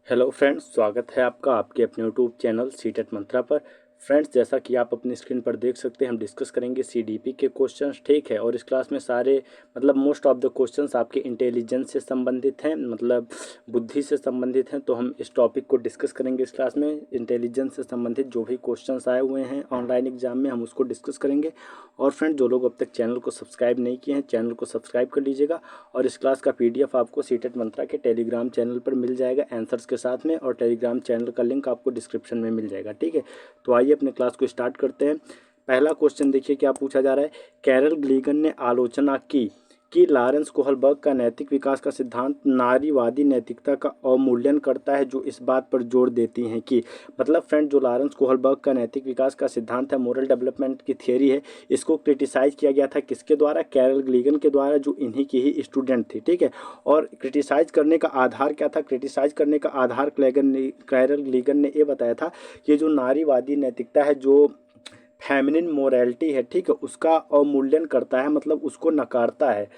Hello friends, स्वागत है आपका आपके अपने यूट्यूब चैनल सीटेट मंत्रा पर। फ्रेंड्स, जैसा कि आप अपनी स्क्रीन पर देख सकते हैं, हम डिस्कस करेंगे सीडीपी के क्वेश्चंस। ठीक है, और इस क्लास में सारे मोस्ट ऑफ द क्वेश्चंस आपके इंटेलिजेंस से संबंधित हैं, बुद्धि से संबंधित हैं। तो हम इस टॉपिक को डिस्कस करेंगे इस क्लास में। इंटेलिजेंस से संबंधित जो भी क्वेश्चंस आए हुए हैं ऑनलाइन एग्जाम में, हम उसको डिस्कस करेंगे। और फ्रेंड, जो लोग अब तक चैनल को सब्सक्राइब नहीं किए हैं, चैनल को सब्सक्राइब कर लीजिएगा। और इस क्लास का PDF आपको सीटेट मंत्रा के टेलीग्राम चैनल पर मिल जाएगा आंसर्स के साथ में, और टेलीग्राम चैनल का लिंक आपको डिस्क्रिप्शन में मिल जाएगा। ठीक है, तो आइए अपने क्लास को स्टार्ट करते हैं। पहला क्वेश्चन देखिए क्या पूछा जा रहा है। कैरल ग्लीगन ने आलोचना की कि लॉरेंस कोहलबर्ग का नैतिक विकास का सिद्धांत नारीवादी नैतिकता का अवमूल्यन करता है, जो इस बात पर जोर देती हैं कि फ्रेंड, जो लॉरेंस कोहलबर्ग का नैतिक विकास का सिद्धांत है, मोरल डेवलपमेंट की थियरी है, इसको क्रिटिसाइज किया गया था किसके द्वारा? कैरल ग्लीगन के द्वारा, जो इन्हीं की ही स्टूडेंट थी। ठीक है, और क्रिटिसाइज करने का आधार क्या था? क्रिटिसाइज करने का आधार कैरल ग्लीगन ने ये बताया था कि जो नारीवादी नैतिकता है, जो फेमिनिन मोरालिटी है, ठीक है, उसका अवमूल्यन करता है, उसको नकारता है।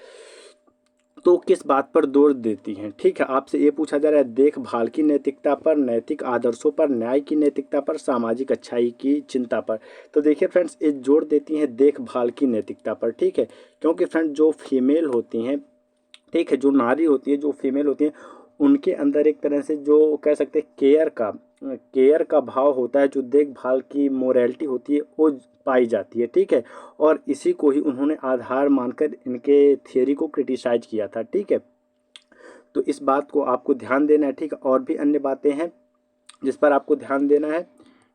तो किस बात पर जोर देती हैं? ठीक है, आपसे ये पूछा जा रहा है देखभाल की नैतिकता पर, नैतिक आदर्शों पर, न्याय की नैतिकता पर, सामाजिक अच्छाई की चिंता पर। तो देखिए फ्रेंड्स, ये जोर देती हैं देखभाल की नैतिकता पर। ठीक है, क्योंकि फ्रेंड, जो फीमेल होती हैं, ठीक है, जो नारी होती है, जो फीमेल होती हैं, उनके अंदर एक तरह से जो कह सकते हैं केयर का भाव होता है, जो देखभाल की मोरालिटी होती है, वो पाई जाती है। ठीक है, और इसी को ही उन्होंने आधार मानकर इनके थियरी को क्रिटिसाइज किया था। ठीक है, तो इस बात को आपको ध्यान देना है। ठीक है, और भी अन्य बातें हैं जिस पर आपको ध्यान देना है।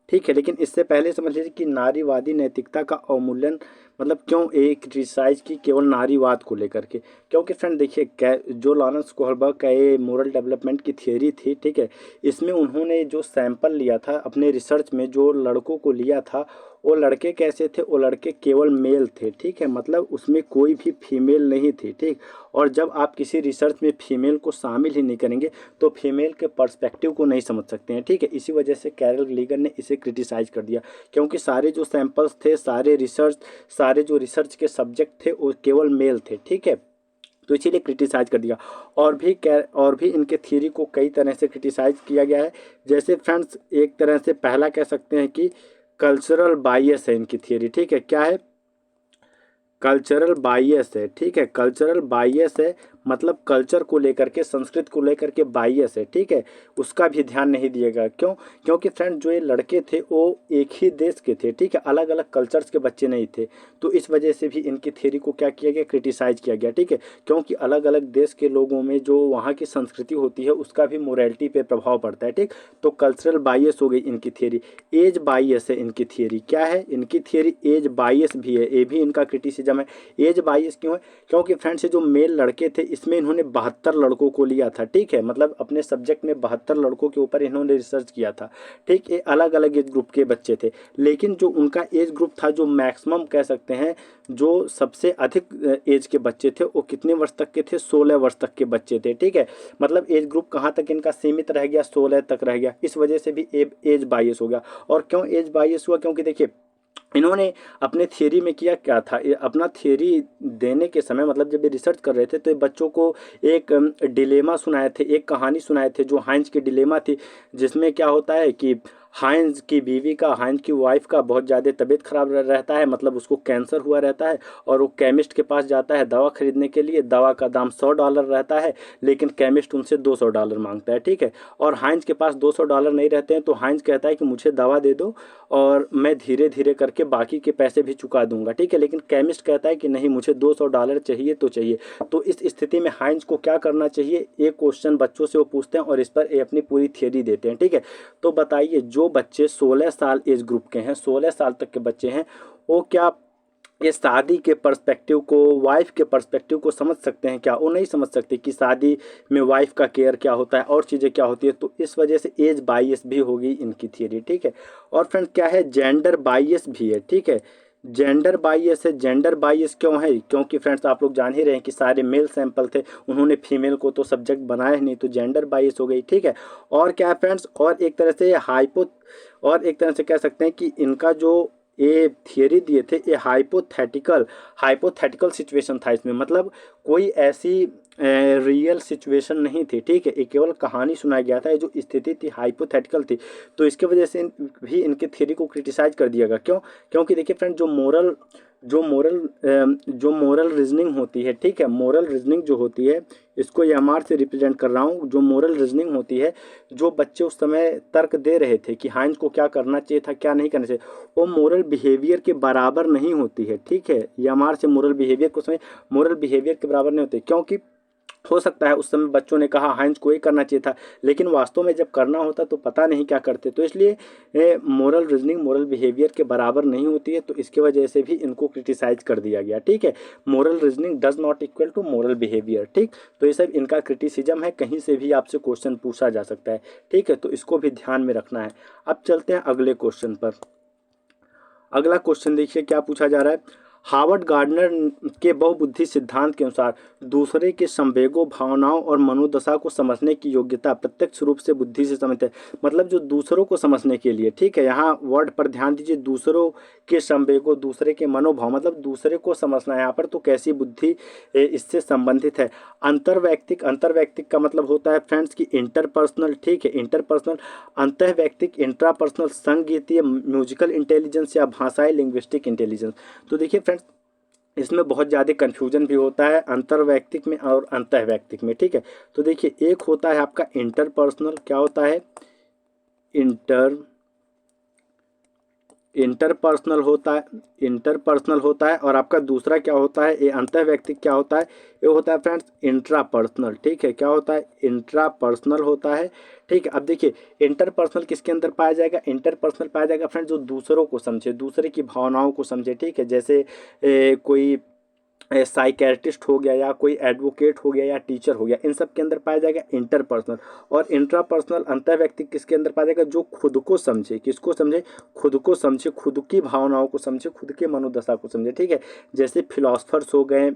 ठीक है, लेकिन इससे पहले समझ लीजिए कि नारीवादी नैतिकता का अवमूल्यन क्यों एक क्रिटिसाइज की केवल नारीवाद को लेकर के? क्योंकि फ्रेंड देखिए, जो लॉरेंस कोहलबर्ग का ये मोरल डेवलपमेंट की थियरी थी, ठीक है, इसमें उन्होंने जो सैंपल लिया था अपने रिसर्च में, जो लड़कों को लिया था, वो लड़के कैसे थे? वो लड़के केवल मेल थे। ठीक है, उसमें कोई भी फीमेल नहीं थी। ठीक, और जब आप किसी रिसर्च में फीमेल को शामिल ही नहीं करेंगे तो फीमेल के पर्सपेक्टिव को नहीं समझ सकते हैं। ठीक है, इसी वजह से कैरल ग्लीगन ने इसे क्रिटिसाइज कर दिया, क्योंकि सारे जो सैंपल्स थे, सारे जो रिसर्च के सब्जेक्ट थे, वो केवल मेल थे। ठीक है, तो इसीलिए क्रिटिसाइज कर दिया। और भी इनके थ्योरी को कई तरह से क्रिटिसाइज किया गया है। जैसे फ्रेंड्स, एक तरह से पहला कह सकते हैं कि कल्चरल बायस है इनकी थ्योरी। ठीक है, क्या है? कल्चरल बायस है। ठीक है, कल्चरल बायस है, कल्चर को लेकर के, संस्कृत को लेकर के बायस है। ठीक है, उसका भी ध्यान नहीं दिएगा। क्यों? क्योंकि फ्रेंड, जो ये लड़के थे वो एक ही देश के थे। ठीक है, अलग अलग कल्चर्स के बच्चे नहीं थे। तो इस वजह से भी इनकी थ्योरी को क्या किया गया? क्रिटिसाइज किया गया। ठीक है, क्योंकि अलग अलग देश के लोगों में जो वहाँ की संस्कृति होती है, उसका भी मोरालिटी पे प्रभाव पड़ता है। ठीक, तो कल्चरल बायस हो गई इनकी थ्योरी। एज बायस है इनकी थ्योरी। क्या है इनकी थ्योरी? एज बायस भी है, ये भी इनका क्रिटिसिज्म है। एज बायस क्यों है? क्योंकि फ्रेंड्स, जो मेल लड़के थे, इसमें इन्होंने 72 लड़कों को लिया था। ठीक है, अपने सब्जेक्ट में 72 लड़कों के ऊपर इन्होंने रिसर्च किया था। ठीक, ये अलग अलग एज ग्रुप के बच्चे थे, लेकिन जो उनका एज ग्रुप था, जो मैक्सिमम कह सकते हैं, जो सबसे अधिक एज के बच्चे थे, वो कितने वर्ष तक के थे? 16 वर्ष तक के बच्चे थे। ठीक है, एज ग्रुप कहाँ तक इनका सीमित रह गया? 16 तक रह गया। इस वजह से भी एज बायस हो गया। और क्यों एज बायस हुआ? क्योंकि देखिए, इन्होंने अपने थियरी में किया क्या था, अपना थियरी देने के समय, जब ये रिसर्च कर रहे थे, तो ये बच्चों को एक डिलेमा सुनाए थे, एक कहानी सुनाए थे, जो हाइंज की डिलेमा थी, जिसमें क्या होता है कि हाइंज की वाइफ का बहुत ज़्यादा तबीयत खराब रहता है, उसको कैंसर हुआ रहता है, और वो केमिस्ट के पास जाता है दवा खरीदने के लिए। दवा का दाम $100 रहता है, लेकिन केमिस्ट उनसे $200 मांगता है। ठीक है, और हाइंज के पास $200 नहीं रहते हैं, तो हाइंज कहता है कि मुझे दवा दे दो और मैं धीरे धीरे करके बाकी के पैसे भी चुका दूंगा। ठीक है, लेकिन केमिस्ट कहता है कि नहीं, मुझे $200 चाहिए तो चाहिए। तो इस स्थिति में हाइंज को क्या करना चाहिए? एक क्वेश्चन बच्चों से वो पूछते हैं और इस पर ये अपनी पूरी थियरी देते हैं। ठीक है, तो बताइए, जो बच्चे 16 साल एज ग्रुप के हैं, 16 साल तक के बच्चे हैं, वो क्या ये शादी के पर्सपेक्टिव को, वाइफ के पर्सपेक्टिव को समझ सकते हैं क्या? वो नहीं समझ सकते कि शादी में वाइफ का केयर क्या होता है और चीज़ें क्या होती है। तो इस वजह से एज बायस भी होगी इनकी थियरी। ठीक है, और फ्रेंड क्या है? जेंडर बायस भी है। ठीक है, जेंडर बायस है। जेंडर बायस क्यों है? क्योंकि फ्रेंड्स, आप लोग जान ही रहे हैं कि सारे मेल सैंपल थे, उन्होंने फीमेल को तो सब्जेक्ट बनाया ही नहीं, तो जेंडर बायस हो गई। ठीक है, और क्या है फ्रेंड्स? और एक तरह से कह सकते हैं कि इनका जो ये थियरी दिए थे, ये हाइपोथेटिकल सिचुएशन था इसमें। कोई ऐसी रियल सिचुएशन नहीं थी, ठीक है, ये केवल कहानी सुनाया गया था। ये जो स्थिति थी हाइपोथेटिकल थी, तो इसके वजह से भी इनके थ्योरी को क्रिटिसाइज कर दिया गया। क्यों? क्योंकि देखिए फ्रेंड, जो मोरल रीजनिंग होती है, ठीक है, मोरल रीजनिंग जो होती है, इसको एमआर से रिप्रेजेंट कर रहा हूँ। जो मोरल रीजनिंग होती है, जो बच्चे उस समय तर्क दे रहे थे कि हाइंस को क्या करना चाहिए था, क्या नहीं करना चाहिए, वो मोरल बिहेवियर के बराबर नहीं होती है, ठीक है। एमआर से मोरल बिहेवियर को समय मोरल बिहेवियर के बराबर नहीं होती, क्योंकि हो सकता है उस समय बच्चों ने कहा हाइंस को ही करना चाहिए था, लेकिन वास्तव में जब करना होता तो पता नहीं क्या करते। तो इसलिए मोरल रीजनिंग मोरल बिहेवियर के बराबर नहीं होती है, तो इसके वजह से भी इनको क्रिटिसाइज कर दिया गया, ठीक है। Moral reasoning does not equal to moral behaviour, ठीक। तो ये सब इनका क्रिटिसिज्म है, कहीं से भी आपसे क्वेश्चन पूछा जा सकता है, ठीक है, तो इसको भी ध्यान में रखना है। अब चलते हैं अगले क्वेश्चन पर। अगला क्वेश्चन देखिए क्या पूछा जा रहा है। हार्वर्ड गार्डनर के बहुबुद्धि सिद्धांत के अनुसार दूसरे के संवेगों, भावनाओं और मनोदशा को समझने की योग्यता प्रत्यक्ष रूप से बुद्धि से समझते हैं। मतलब जो दूसरों को समझने के लिए, ठीक है, यहाँ वर्ड पर ध्यान दीजिए, दूसरों के संवेगों, दूसरे के मनोभाव, मतलब दूसरे को समझना है यहाँ पर। तो कैसी बुद्धि इससे संबंधित है? अंतर्वैयक्तिक, अंतर्वैयक्तिक का मतलब होता है फ्रेंड्स की इंटरपर्सनल, ठीक है, इंटरपर्सनल, अंतःवैयक्तिक, इंट्रापर्सनल, संगीतीय, म्यूजिकल इंटेलिजेंस या भाषाई लिंग्विस्टिक इंटेलिजेंस। तो देखिए फ्रेंड्स, इसमें बहुत ज़्यादा कन्फ्यूजन भी होता है अंतर्वैयक्तिक में और अंतःवैयक्तिक में, ठीक है। तो देखिए, एक होता है आपका इंटरपर्सनल, क्या होता है? इंटरपर्सनल होता है। और आपका दूसरा क्या होता है? ये अंतःवैयक्तिक क्या होता है? ये होता है फ्रेंड्स इंट्रापर्सनल, ठीक है। क्या होता है? इंट्रापर्सनल होता है, ठीक है। अब देखिए, इंटरपर्सनल किसके अंदर पाया जाएगा? इंटरपर्सनल पाया जाएगा फ्रेंड्स जो दूसरों को समझे, दूसरे की भावनाओं को समझे, ठीक है। जैसे कोई साइकेट्रिस्ट हो गया, या कोई एडवोकेट हो गया, या टीचर हो गया, इन सब के अंदर पाया जाएगा इंटरपर्सनल। और इंट्रापर्सनल, अंतर्वैयक्तिक, किसके अंदर पाया जाएगा? जो खुद को समझे, किसको समझे? खुद को समझे, खुद की भावनाओं को समझे, खुद के मनोदशा को समझे, ठीक है। जैसे फिलोसफर्स हो गए,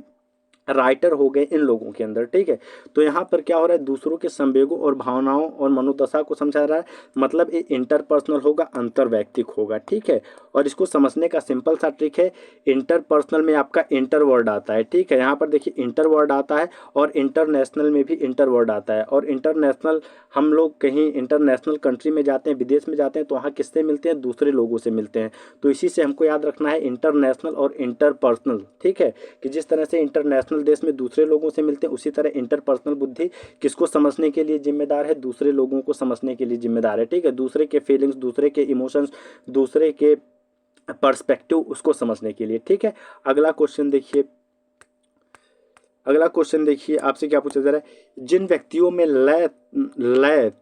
राइटर हो गए, इन लोगों के अंदर, ठीक है। तो यहाँ पर क्या हो रहा है? दूसरों के संवेगों और भावनाओं और मनोदशा को समझा रहा है, मतलब ये इंटरपर्सनल होगा, अंतर्वैयक्तिक होगा, ठीक है। और इसको समझने का सिंपल सा ट्रिक है, इंटरपर्सनल में आपका इंटर वर्ड आता है, ठीक है। यहाँ पर देखिए इंटर वर्ड आता है, और इंटरनेशनल में भी इंटर वर्ड आता है। और इंटरनेशनल, हम लोग कहीं इंटरनेशनल कंट्री में जाते हैं, विदेश में जाते हैं, तो वहाँ किससे मिलते हैं? दूसरे लोगों से मिलते हैं। तो इसी से हमको याद रखना है इंटरनेशनल और इंटरपर्सनल, ठीक है, कि जिस तरह से इंटरनेशनल देश में दूसरे लोगों से मिलते हैं, उसी तरह इंटरपर्सनल बुद्धि किसको समझने के लिए जिम्मेदार है? दूसरे लोगों को समझने के लिए जिम्मेदार है, ठीक है। दूसरे के फीलिंग्स, दूसरे के इमोशंस, दूसरे के पर्सपेक्टिव, उसको समझने के लिए, ठीक है। अगला क्वेश्चन देखिए, अगला क्वेश्चन देखिए आपसे क्या पूछा जा रहा है। जिन व्यक्तियों में लय,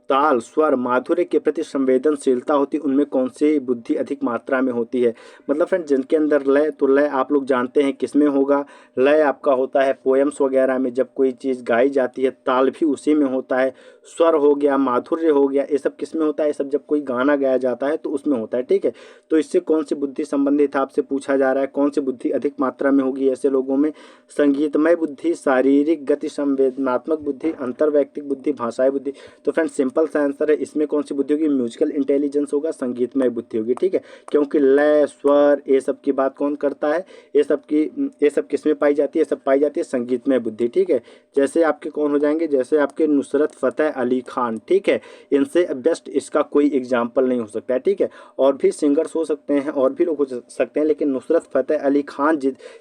ताल, स्वर, माधुर्य के प्रति संवेदनशीलता होती, उनमें कौन सी बुद्धि अधिक मात्रा में होती है? मतलब फ्रेंड, जिनके अंदर लय, तो लय आप लोग जानते हैं किसमें होगा? लय आपका होता है पोएम्स वगैरह में, जब कोई चीज़ गाई जाती है। ताल भी उसी में होता है। स्वर हो गया, माधुर्य हो गया, ये सब किस में होता है? ये सब जब कोई गाना गाया जाता है तो उसमें होता है, ठीक है। तो इससे कौन सी बुद्धि संबंधित आपसे पूछा जा रहा है, कौन सी बुद्धि अधिक मात्रा में होगी ऐसे लोगों में? संगीतमय बुद्धि, शारीरिक गति, संवेदनात्मक बुद्धि, अंतर्वैयक्तिक बुद्धि, भाषाई बुद्धि। तो फ्रेंड, सिंपल सा आंसर है, इसमें कौन सी बुद्धि होगी? म्यूजिकल इंटेलिजेंस होगा, संगीतमय बुद्धि होगी, ठीक है। क्योंकि लय, स्वर, ये सब की बात कौन करता है? ये सब किस में पाई जाती है? सब पाई जाती है संगीतमय बुद्धि, ठीक है। जैसे आपके कौन हो जाएंगे? जैसे आपके नुसरत फतेह अली खान, ठीक है। इनसे बेस्ट इसका कोई एग्जाम्पल नहीं हो सकता है, ठीक है। और भी सिंगर्स हो सकते हैं, और भी लोग हो सकते हैं, लेकिन नुसरत फतेह अली खान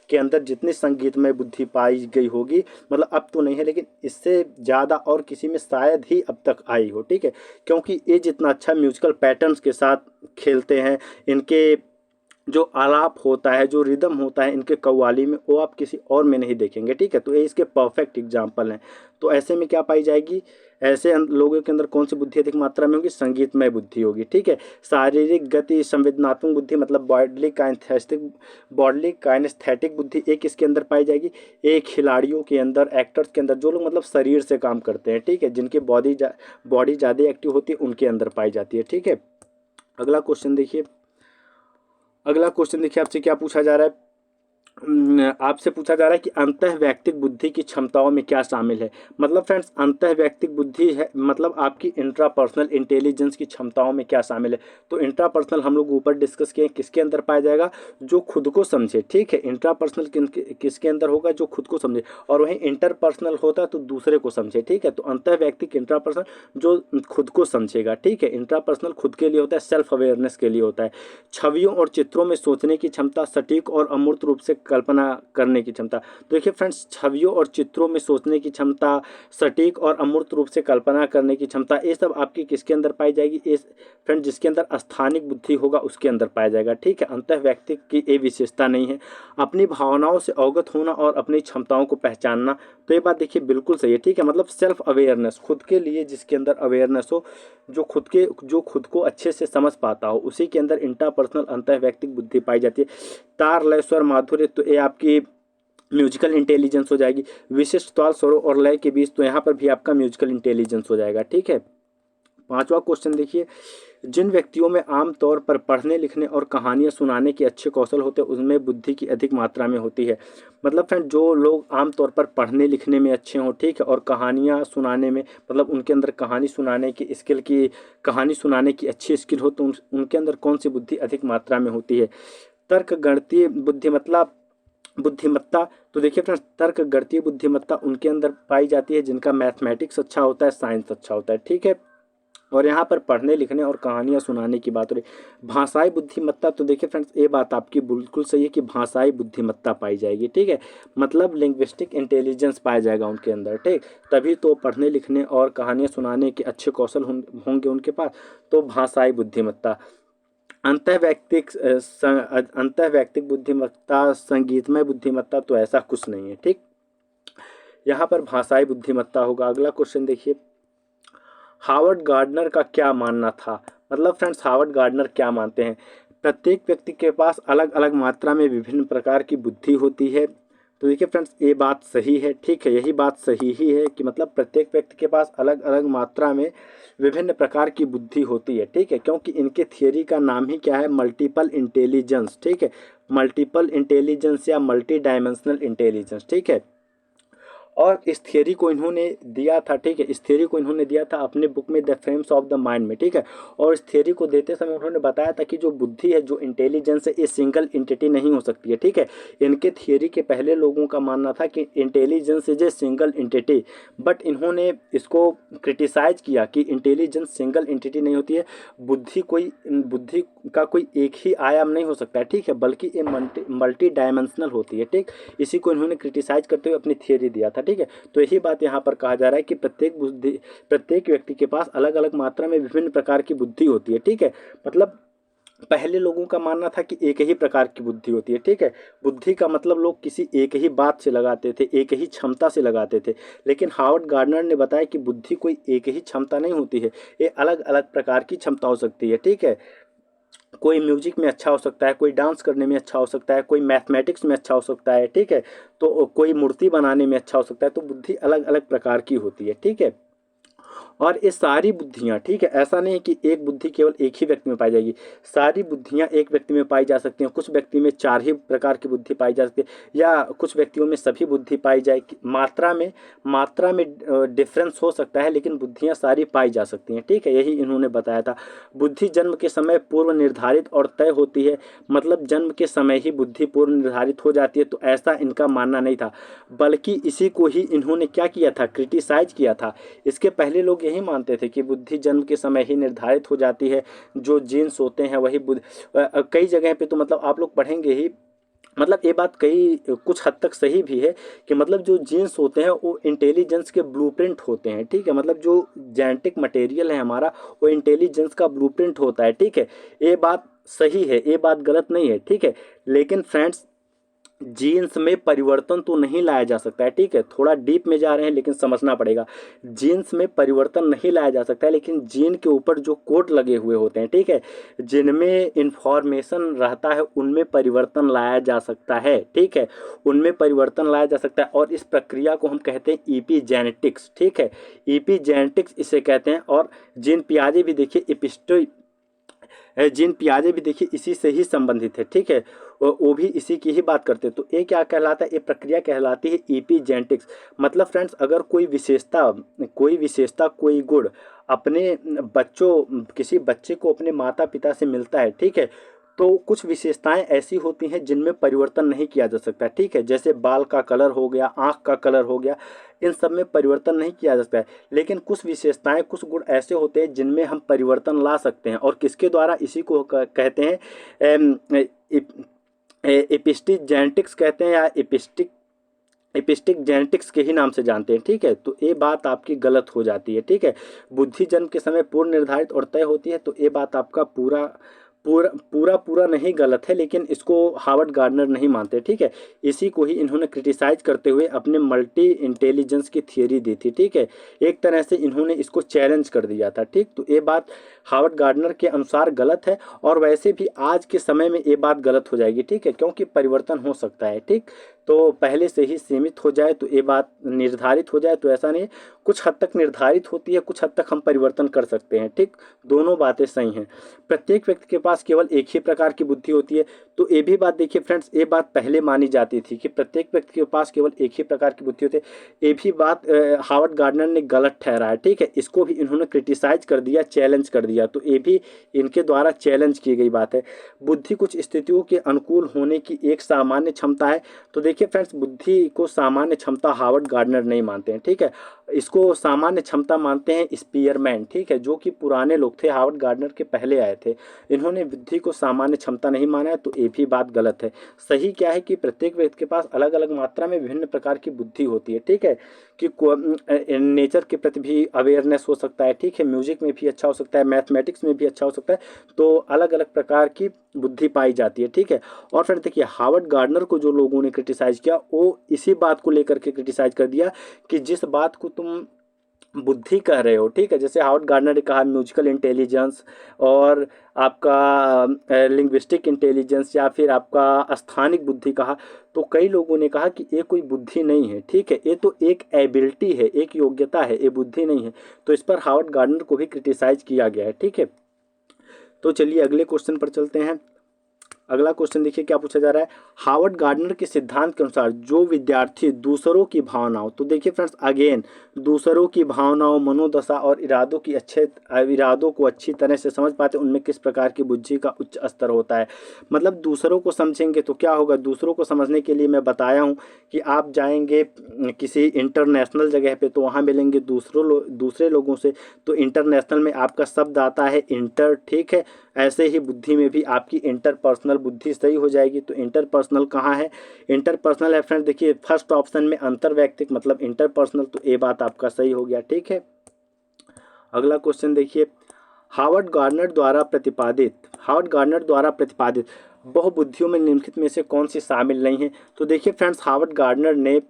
के अंदर जितनी संगीतमय बुद्धि पाई गई होगी, मतलब अब तो नहीं है, लेकिन इससे ज़्यादा और किसी में शायद ही अब तक आई हो, ठीक है। क्योंकि ये जितना अच्छा म्यूजिकल पैटर्न्स के साथ खेलते हैं, इनके जो आलाप होता है, जो रिदम होता है इनके कव्वाली में, वो आप किसी और में नहीं देखेंगे, ठीक है। तो ये इसके परफेक्ट एग्जाम्पल हैं। तो ऐसे में क्या पाई जाएगी? ऐसे लोगों के अंदर कौन सी बुद्धि अधिक मात्रा में होगी? संगीतमय बुद्धि होगी, ठीक है। शारीरिक गति, संवेदनात्मक बुद्धि, मतलब बॉडली काइनेस्थेटिक बुद्धि, एक इसके अंदर पाई जाएगी। एक खिलाड़ियों के अंदर, एक्टर्स के अंदर, जो लोग मतलब शरीर से काम करते हैं, ठीक है, जिनकी बॉडी ज़्यादा एक्टिव होती है, उनके अंदर पाई जाती है, ठीक है। अगला क्वेश्चन देखिए, आपसे क्या पूछा जा रहा है। आपसे पूछा जा रहा है कि अंतःवैयक्तिक बुद्धि की क्षमताओं में क्या शामिल है। मतलब फ्रेंड्स, अंतःवैयक्तिक बुद्धि है मतलब आपकी इंट्रापर्सनल इंटेलिजेंस की क्षमताओं में क्या शामिल है। तो इंट्रापर्सनल हम लोग ऊपर डिस्कस किए, किसके अंदर पाया जाएगा, जो खुद को समझे। ठीक है, इंट्रापर्सनल किसके अंदर होगा, जो खुद को समझे। और वहीं इंटरपर्सनल होता है तो दूसरे को समझे। ठीक है, तो अंतःवैयक्तिक इंट्रापर्सनल जो खुद को समझेगा। ठीक है, इंट्रापर्सनल खुद के लिए होता है, सेल्फ अवेयरनेस के लिए होता है। छवियों और चित्रों में सोचने की क्षमता, सटीक और अमूर्त रूप से कल्पना करने की क्षमता। तो देखिए फ्रेंड्स, छवियों और चित्रों में सोचने की क्षमता, सटीक और अमूर्त रूप से कल्पना करने की क्षमता, ये सब आपकी किसके अंदर पाई जाएगी, इस फ्रेंड जिसके अंदर स्थानिक बुद्धि होगा उसके अंदर पाया जाएगा। ठीक है, अंतःवैयक्तिक की ये विशेषता नहीं है। अपनी भावनाओं से अवगत होना और अपनी क्षमताओं को पहचानना, तो ये बात देखिए बिल्कुल सही है। ठीक है, मतलब सेल्फ अवेयरनेस, खुद के लिए जिसके अंदर अवेयरनेस हो, जो खुद को अच्छे से समझ पाता हो, उसी के अंदर इंट्रापर्सनल अंतःवैयक्तिक बुद्धि पाई जाती है। तार, लय, स्वर, माधुर्य, तो ये आपकी म्यूजिकल इंटेलिजेंस हो जाएगी। विशिष्ट ताल, स्वरों और लय के बीच, तो यहाँ पर भी आपका म्यूजिकल इंटेलिजेंस हो जाएगा। ठीक है, पांचवा क्वेश्चन देखिए, जिन व्यक्तियों में आमतौर पर पढ़ने लिखने और कहानियां सुनाने के अच्छे कौशल होते हैं उनमें बुद्धि की अधिक मात्रा में होती है। मतलब फ्रेंड, जो लोग आमतौर पर पढ़ने लिखने में अच्छे हों, ठीक है, और कहानियां सुनाने में, मतलब उनके अंदर कहानी सुनाने की स्किल की, कहानी सुनाने की अच्छी स्किल हो, तो उनके अंदर कौन सी बुद्धि अधिक मात्रा में होती है। तर्क गणितीय बुद्धिमत्ता, तो देखिए फ्रेंड्स, तर्क गणितीय बुद्धिमत्ता उनके अंदर पाई जाती है जिनका मैथमेटिक्स अच्छा होता है, साइंस अच्छा होता है। ठीक है, और यहाँ पर पढ़ने लिखने और कहानियाँ सुनाने की बात हो रही। भाषाई बुद्धिमत्ता, तो देखिए फ्रेंड्स, ये बात आपकी बिल्कुल सही है कि भाषाई बुद्धिमत्ता पाई जाएगी। ठीक है, मतलब लिंग्विस्टिक इंटेलिजेंस पाया जाएगा उनके अंदर। ठीक, तभी तो पढ़ने लिखने और कहानियाँ सुनाने के अच्छे कौशल होंगे उनके पास। तो भाषाई बुद्धिमत्ता। अंतःवैयक्तिक बुद्धिमत्ता, संगीतमय बुद्धिमत्ता, तो ऐसा कुछ नहीं है। ठीक, यहाँ पर भाषाई बुद्धिमत्ता होगा। अगला क्वेश्चन देखिए, हावर्ड गार्डनर का क्या मानना था। मतलब फ्रेंड्स, हावर्ड गार्डनर क्या मानते हैं, प्रत्येक व्यक्ति के पास अलग अलग मात्रा में विभिन्न प्रकार की बुद्धि होती है। तो देखिए फ्रेंड्स, ये बात सही है। ठीक है, यही बात सही ही है कि मतलब प्रत्येक व्यक्ति के पास अलग अलग मात्रा में विभिन्न प्रकार की बुद्धि होती है। ठीक है, क्योंकि इनके थियरी का नाम ही क्या है, मल्टीपल इंटेलिजेंस। ठीक है, मल्टीपल इंटेलिजेंस या मल्टी डायमेंशनल इंटेलिजेंस। ठीक है, और इस थियरी को इन्होंने दिया था। ठीक है, इस थियरी को इन्होंने दिया था अपने बुक में the frames of the mind में। ठीक है, और इस थियरी को देते समय उन्होंने बताया था कि जो बुद्धि है, जो इंटेलिजेंस है, ये सिंगल एंटिटी नहीं हो सकती है। ठीक है, इनके थियरी के पहले लोगों का मानना था कि intelligence is a single entity, but इन्होंने इसको क्रिटिसाइज किया कि इंटेलिजेंस सिंगल एंटिटी नहीं होती है, बुद्धि का कोई एक ही आयाम नहीं हो सकता है। ठीक है, बल्कि ये मल्टी डायमेंशनल होती है। ठीक, इसी को इन्होंने क्रिटिसाइज करते हुए अपनी थियरी दिया था। ठीक है, तो यही बात यहाँ पर कहा जा रहा है कि प्रत्येक व्यक्ति के पास अलग अलग मात्रा में विभिन्न प्रकार की बुद्धि होती है। ठीक है, मतलब पहले लोगों का मानना था कि एक ही प्रकार की बुद्धि होती है। ठीक है, बुद्धि का मतलब लोग किसी एक ही बात से लगाते थे, एक ही क्षमता से लगाते थे। लेकिन हावर्ड गार्डनर ने बताया कि बुद्धि कोई एक ही क्षमता नहीं होती है, ये अलग अलग प्रकार की क्षमता हो सकती है। ठीक है, कोई म्यूजिक में अच्छा हो सकता है, कोई डांस करने में अच्छा हो सकता है, कोई मैथमेटिक्स में अच्छा हो सकता है। ठीक है, तो कोई मूर्ति बनाने में अच्छा हो सकता है। तो बुद्धि अलग अलग प्रकार की होती है। ठीक है, और ये सारी बुद्धियाँ, ठीक है, ऐसा नहीं है कि एक बुद्धि केवल एक ही व्यक्ति में पाई जाएगी, सारी बुद्धियाँ एक व्यक्ति में पाई जा सकती हैं। कुछ व्यक्ति में चार ही प्रकार की बुद्धि पाई जा सकती है, या कुछ व्यक्तियों में सभी बुद्धि पाई जाए। मात्रा में डिफरेंस हो सकता है, लेकिन बुद्धियाँ सारी पाई जा सकती हैं। ठीक है, यही इन्होंने बताया था। बुद्धि जन्म के समय पूर्व निर्धारित और तय होती है, मतलब जन्म के समय ही बुद्धि पूर्व निर्धारित हो जाती है, तो ऐसा इनका मानना नहीं था, बल्कि इसी को ही इन्होंने क्या किया था, क्रिटिसाइज किया था। इसके पहले लोग यही मानते थे कि बुद्धि जन्म के समय ही निर्धारित हो जाती है, जो जीन्स होते हैं वही कई जगह पे तो मतलब आप लोग पढ़ेंगे ही, मतलब ये बात कई कुछ हद तक सही भी है कि मतलब जो जीन्स होते हैं वो इंटेलिजेंस के ब्लूप्रिंट होते हैं। ठीक है, मतलब जो जेनेटिक मटेरियल है हमारा, वो इंटेलिजेंस का ब्लूप्रिंट होता है। ठीक है, ये बात सही है, ये बात गलत नहीं है। ठीक है, लेकिन फ्रेंड्स, जीन्स में परिवर्तन तो नहीं लाया जा सकता है। ठीक है, थोड़ा डीप में जा रहे हैं लेकिन समझना पड़ेगा। जीन्स में परिवर्तन नहीं लाया जा सकता है, लेकिन जीन के ऊपर जो कोड लगे हुए होते हैं, ठीक है, जिनमें इंफॉर्मेशन रहता है, उनमें परिवर्तन लाया जा सकता है। ठीक है, उनमें परिवर्तन लाया जा सकता है, और इस प्रक्रिया को हम कहते हैं ईपीजेनेटिक्स। ठीक है, ईपीजेनेटिक्स इसे कहते हैं। और जीन पियाजे भी देखिए इसी से ही संबंधित है। ठीक है, वो भी इसी की ही बात करते हैं। तो ये क्या कहलाता है, ये प्रक्रिया कहलाती है एपिजेनेटिक्स। मतलब फ्रेंड्स अगर कोई गुण अपने किसी बच्चे को अपने माता पिता से मिलता है, ठीक है, तो कुछ विशेषताएं ऐसी होती हैं जिनमें परिवर्तन नहीं किया जा सकता, ठीक है, जैसे बाल का कलर हो गया, आंख का कलर हो गया, इन सब में परिवर्तन नहीं किया जा सकता है। लेकिन कुछ विशेषताएं, कुछ गुण ऐसे होते हैं जिनमें हम परिवर्तन ला सकते हैं, और किसके द्वारा, इसी को कहते हैं एपिस्टिक जेनेटिक्स कहते हैं, या एपिस्टिक जेनेटिक्स के ही नाम से जानते हैं, ठीक है। तो ये बात आपकी गलत हो जाती है, ठीक है। बुद्धि जन्म के समय पूर्व निर्धारित और तय होती है, तो ये बात आपका पूरा पूरा पूरा पूरा नहीं गलत है, लेकिन इसको हार्वर्ड गार्डनर नहीं मानते, ठीक है। इसी को ही इन्होंने क्रिटिसाइज करते हुए अपने मल्टी इंटेलिजेंस की थियरी दी थी, ठीक है। एक तरह से इन्होंने इसको चैलेंज कर दिया था, ठीक। तो ये बात हार्वर्ड गार्डनर के अनुसार गलत है, और वैसे भी आज के समय में ये बात गलत हो जाएगी, ठीक है, क्योंकि परिवर्तन हो सकता है, ठीक। तो पहले से ही सीमित हो जाए तो ये बात निर्धारित हो जाए तो ऐसा नहीं, कुछ हद तक निर्धारित होती है, कुछ हद तक हम परिवर्तन कर सकते हैं, ठीक। दोनों बातें सही हैं। प्रत्येक व्यक्ति के पास केवल एक ही प्रकार की बुद्धि होती है, तो ये भी बात देखिए फ्रेंड्स, ये बात पहले मानी जाती थी कि प्रत्येक व्यक्ति के पास केवल एक ही प्रकार की बुद्धि होती है। ये भी बात हार्वर्ड गार्डनर ने गलत ठहराया, ठीक है। इसको भी इन्होंने क्रिटिसाइज कर दिया, चैलेंज कर दिया, तो ये भी इनके द्वारा चैलेंज की गई बात है। बुद्धि कुछ स्थितियों के अनुकूल होने की एक सामान्य क्षमता है। तो देखिए फ्रेंड्स, बुद्धि को सामान्य क्षमता हार्वर्ड गार्डनर नहीं मानते हैं, ठीक है। इसको सामान्य क्षमता मानते हैं स्पीयरमैन, ठीक है, जो कि पुराने लोग थे, हार्वर्ड गार्डनर के पहले आए थे। इन्होंने बुद्धि को सामान्य क्षमता नहीं माना है, तो ये भी बात गलत है। सही क्या है कि प्रत्येक व्यक्ति के पास अलग अलग मात्रा में विभिन्न प्रकार की बुद्धि होती है, ठीक है, कि नेचर के प्रति भी अवेयरनेस हो सकता है, ठीक है, म्यूजिक में भी अच्छा हो सकता है, मैथमेटिक्स में भी अच्छा हो सकता है, तो अलग अलग प्रकार की बुद्धि पाई जाती है, ठीक है। और फिर देखिए हार्वर्ड गार्डनर को जो लोगों ने क्रिटिसाइज किया, वो इसी बात को लेकर के क्रिटिसाइज कर दिया कि जिस बात को तुम बुद्धि कह रहे हो, ठीक है, जैसे हार्वर्ड गार्डनर ने कहा म्यूजिकल इंटेलिजेंस, और आपका लिंग्विस्टिक इंटेलिजेंस, या फिर आपका स्थानिक बुद्धि कहा, तो कई लोगों ने कहा कि ये कोई बुद्धि नहीं है, ठीक है, ये तो एक एबिलिटी है, एक योग्यता है, ये बुद्धि नहीं है। तो इस पर हार्वर्ड गार्डनर को भी क्रिटिसाइज किया गया है, ठीक है। तो चलिए अगले क्वेश्चन पर चलते हैं। अगला क्वेश्चन देखिए क्या पूछा जा रहा है। हार्वर्ड गार्डनर के सिद्धांत के अनुसार जो विद्यार्थी दूसरों की भावनाओं, तो देखिए फ्रेंड्स अगेन, दूसरों की भावनाओं, मनोदशा और इरादों को अच्छी तरह से समझ पाते, उनमें किस प्रकार की बुद्धि का उच्च स्तर होता है। मतलब दूसरों को समझेंगे तो क्या होगा, दूसरों को समझने के लिए मैं बताया हूँ कि आप जाएंगे किसी इंटरनेशनल जगह पे, तो वहाँ मिलेंगे दूसरे लोगों से, तो इंटरनेशनल में आपका शब्द आता है इंटर, ठीक है। ऐसे ही बुद्धि में भी आपकी इंटरपर्सनल बुद्धि सही हो जाएगी। तो इंटरपर्सनल कहाँ है, इंटरपर्सनल है फ्रेंड्स, देखिए फर्स्ट ऑप्शन में अंतर्वैयक्तिक मतलब इंटरपर्सनल, तो ये बात आपका सही हो गया, ठीक है। अगला क्वेश्चन देखिए, हार्वर्ड गार्डनर द्वारा प्रतिपादित बहुबुद्धियों में निम्नलिखित में से कौन सी शामिल नहीं है। तो देखिए फ्रेंड्स, हार्वर्ड गार्डनर ने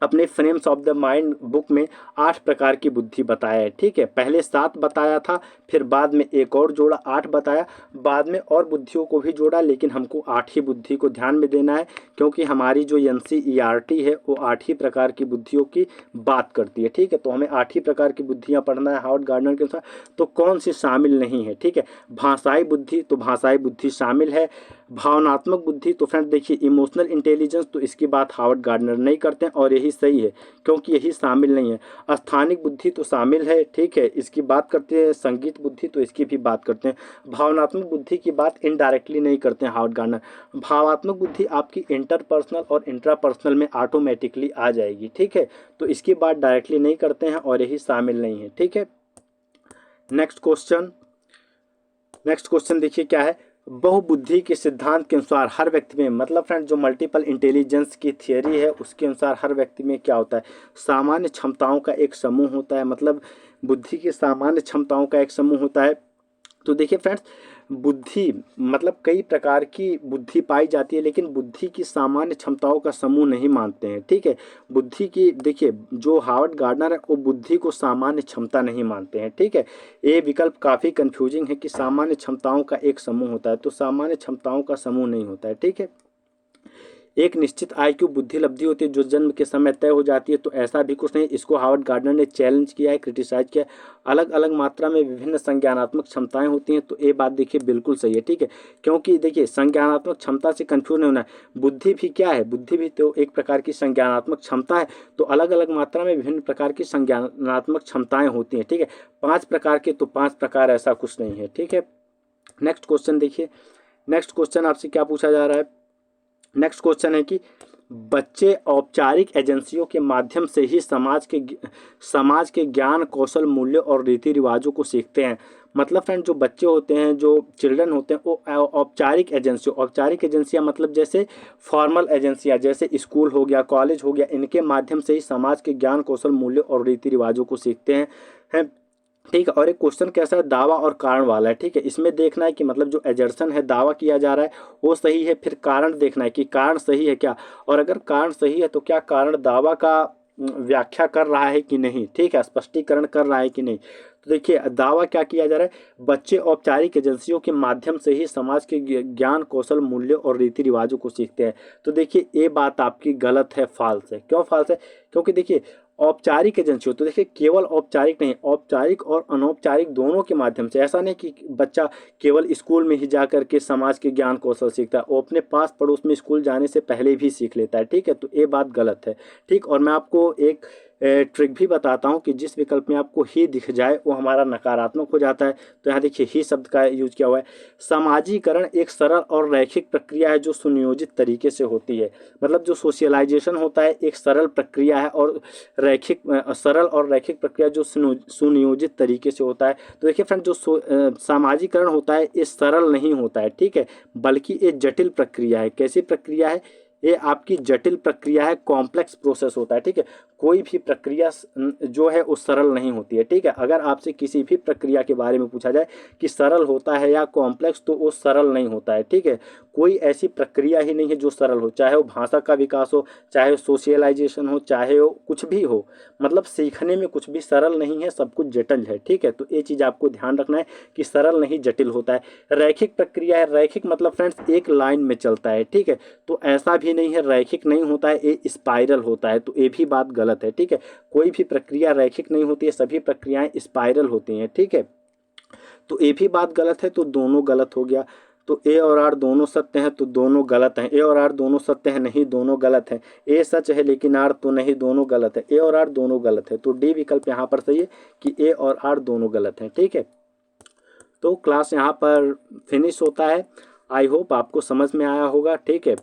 अपने frames of the mind book में 8 प्रकार की बुद्धि बताया है, ठीक है। पहले 7 बताया था, फिर बाद में एक और जोड़ा, 8 बताया, बाद में और बुद्धियों को भी जोड़ा, लेकिन हमको 8 ही बुद्धि को ध्यान में देना है, क्योंकि हमारी जो NCERT है वो 8 ही प्रकार की बुद्धियों की बात करती है, ठीक है। तो हमें 8 ही प्रकार की बुद्धियाँ पढ़ना है हार्वर्ड गार्डनर के अनुसार। तो कौन सी शामिल नहीं है, ठीक है। भाषाई बुद्धि, तो भाषाई बुद्धि शामिल है। भावनात्मक बुद्धि, तो फ्रेंड्स देखिए इमोशनल इंटेलिजेंस, तो इसकी बात हार्वर्ड गार्डनर नहीं करते हैं, और यही सही है क्योंकि यही शामिल नहीं है। स्थानिक बुद्धि तो शामिल है, ठीक है, इसकी बात करते हैं। संगीत बुद्धि, तो इसकी भी बात करते हैं। भावनात्मक बुद्धि की बात इनडायरेक्टली नहीं करते हैं हार्वर्ड गार्डनर। भावात्मक बुद्धि आपकी इंटरपर्सनल और इंट्रापर्सनल में ऑटोमेटिकली आ जाएगी, ठीक है। तो इसकी बात डायरेक्टली नहीं करते हैं, और यही शामिल नहीं है, ठीक है। नेक्स्ट क्वेश्चन देखिए क्या है। बहुबुद्धि के सिद्धांत के अनुसार हर व्यक्ति में, मतलब फ्रेंड जो मल्टीपल इंटेलिजेंस की थियरी है उसके अनुसार हर व्यक्ति में क्या होता है, सामान्य क्षमताओं का एक समूह होता है। मतलब बुद्धि की सामान्य क्षमताओं का एक समूह होता है। तो देखिए फ्रेंड्स, बुद्धि मतलब कई प्रकार की बुद्धि पाई जाती है, लेकिन बुद्धि की सामान्य क्षमताओं का समूह नहीं मानते हैं, ठीक है। बुद्धि की देखिए, जो हार्वर्ड गार्डनर है वो बुद्धि को सामान्य क्षमता नहीं मानते हैं, ठीक है। ये विकल्प काफ़ी कंफ्यूजिंग है कि सामान्य क्षमताओं का एक समूह होता है, तो सामान्य क्षमताओं का समूह नहीं होता है, ठीक है। एक निश्चित IQ बुद्धि लब्धि होती है जो जन्म के समय तय हो जाती है, तो ऐसा भी कुछ नहीं। इसको हार्वर्ड गार्डनर ने चैलेंज किया है, क्रिटिसाइज किया है। अलग अलग मात्रा में विभिन्न संज्ञानात्मक क्षमताएं होती हैं, तो ये बात देखिए बिल्कुल सही है, ठीक है। क्योंकि देखिए संज्ञानात्मक क्षमता से कंफ्यूज नहीं होना है। बुद्धि भी क्या है, बुद्धि भी तो एक प्रकार की संज्ञानात्मक क्षमता है। तो अलग अलग मात्रा में विभिन्न प्रकार की संज्ञानात्मक क्षमताएं होती हैं, ठीक है। 5 प्रकार के, तो 5 प्रकार ऐसा कुछ नहीं है, ठीक है। नेक्स्ट क्वेश्चन देखिए, नेक्स्ट क्वेश्चन आपसे क्या पूछा जा रहा है। नेक्स्ट क्वेश्चन है कि बच्चे औपचारिक एजेंसियों के माध्यम से ही समाज के ज्ञान कौशल मूल्य और रीति रिवाजों को सीखते हैं। मतलब फ्रेंड जो बच्चे होते हैं, जो चिल्ड्रन होते हैं, वो औपचारिक एजेंसियां मतलब जैसे फॉर्मल एजेंसियां, जैसे स्कूल हो गया, कॉलेज हो गया, इनके माध्यम से ही समाज के ज्ञान कौशल मूल्य और रीति रिवाजों को सीखते हैं। ठीक है। और एक क्वेश्चन कैसा है, दावा और कारण वाला है, ठीक है। इसमें देखना है कि मतलब जो एजर्सन है, दावा किया जा रहा है वो सही है, फिर कारण देखना है कि कारण सही है क्या, और अगर कारण सही है तो क्या कारण दावा का व्याख्या कर रहा है कि नहीं, ठीक है, स्पष्टीकरण कर रहा है कि नहीं। तो देखिए दावा क्या किया जा रहा है, बच्चे औपचारिक एजेंसियों के माध्यम से ही समाज के ज्ञान कौशल मूल्य और रीति रिवाजों को सीखते हैं। तो देखिए ये बात आपकी गलत है, फॉल्स है। क्यों फॉल्स है, क्योंकि देखिए औपचारिक एजेंसी हो तो देखिए केवल औपचारिक नहीं, औपचारिक और अनौपचारिक दोनों के माध्यम से। ऐसा नहीं कि बच्चा केवल स्कूल में ही जा करके समाज के ज्ञान कौशल सीखता है, वो अपने पास पड़ोस में स्कूल जाने से पहले भी सीख लेता है, ठीक है। तो ये बात गलत है, ठीक। और मैं आपको एक ट्रिक भी बताता हूँ कि जिस विकल्प में आपको ही दिख जाए वो हमारा नकारात्मक हो जाता है। तो यहाँ देखिए ही शब्द का यूज किया हुआ है। समाजीकरण एक सरल और रैखिक प्रक्रिया है जो सुनियोजित तरीके से होती है। मतलब जो सोशलाइजेशन होता है एक सरल प्रक्रिया है, और सरल और रैखिक प्रक्रिया जो सुनियोजित तरीके से होता है। तो देखिए फ्रेंड जो सामाजिकरण होता है ये सरल नहीं होता है, ठीक है, बल्कि ये जटिल प्रक्रिया है। कैसी प्रक्रिया है, ये आपकी जटिल प्रक्रिया है, कॉम्प्लेक्स प्रोसेस होता है, ठीक है। कोई भी प्रक्रिया जो है वो सरल नहीं होती है, ठीक है। अगर आपसे किसी भी प्रक्रिया के बारे में पूछा जाए कि सरल होता है या कॉम्प्लेक्स, तो वो सरल नहीं होता है, ठीक है। कोई ऐसी प्रक्रिया ही नहीं है जो सरल हो, चाहे वो भाषा का विकास हो, चाहे वो सोशलाइजेशन हो, चाहे वो कुछ भी हो। मतलब सीखने में कुछ भी सरल नहीं है, सब कुछ जटिल है, ठीक है। तो ये चीज़ आपको ध्यान रखना है कि सरल नहीं जटिल होता है। रैखिक प्रक्रिया है, रैखिक मतलब फ्रेंड्स एक लाइन में चलता है, ठीक है। तो ऐसा भी नहीं है रैखिक नहीं होता है, ये स्पाइरल होता है। तो ये भी बात गलत है, ठीक है। कोई भी प्रक्रिया रैखिक नहीं होती है, सभी प्रक्रियाएं स्पाइरल होती हैं, ठीक है। तो ये भी बात गलत है, तो दोनों गलत हो गया। तो ए और आर दोनों सत्य हैं, तो दोनों गलत हैं। ए और आर दोनों सत्य हैं, नहीं दोनों गलत हैं। ए सच है लेकिन आर तो नहीं, दोनों गलत है। ए और आर दोनों गलत है, तो डी विकल्प यहाँ पर सही है कि ए और आर दोनों गलत हैं, ठीक है। तो क्लास यहाँ पर फिनिश होता है। आई होप आपको समझ में आया होगा, ठीक है।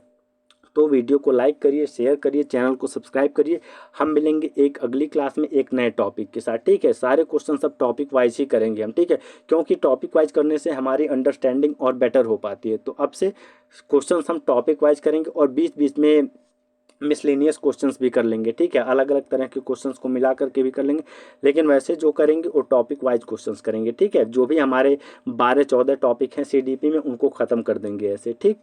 तो वीडियो को लाइक करिए, शेयर करिए, चैनल को सब्सक्राइब करिए। हम मिलेंगे एक अगली क्लास में एक नए टॉपिक के साथ, ठीक है। सारे क्वेश्चन सब टॉपिक वाइज ही करेंगे हम, ठीक है, क्योंकि टॉपिक वाइज करने से हमारी अंडरस्टैंडिंग और बेटर हो पाती है। तो अब से क्वेश्चन हम टॉपिक वाइज करेंगे और बीच बीच में मिसलेनियस क्वेश्चंस भी कर लेंगे, ठीक है। अलग अलग तरह के क्वेश्चंस को मिला करके भी कर लेंगे, लेकिन वैसे जो करेंगे वो टॉपिक वाइज क्वेश्चंस करेंगे, ठीक है। जो भी हमारे 12-14 टॉपिक हैं CDP में उनको ख़त्म कर देंगे ऐसे, ठीक।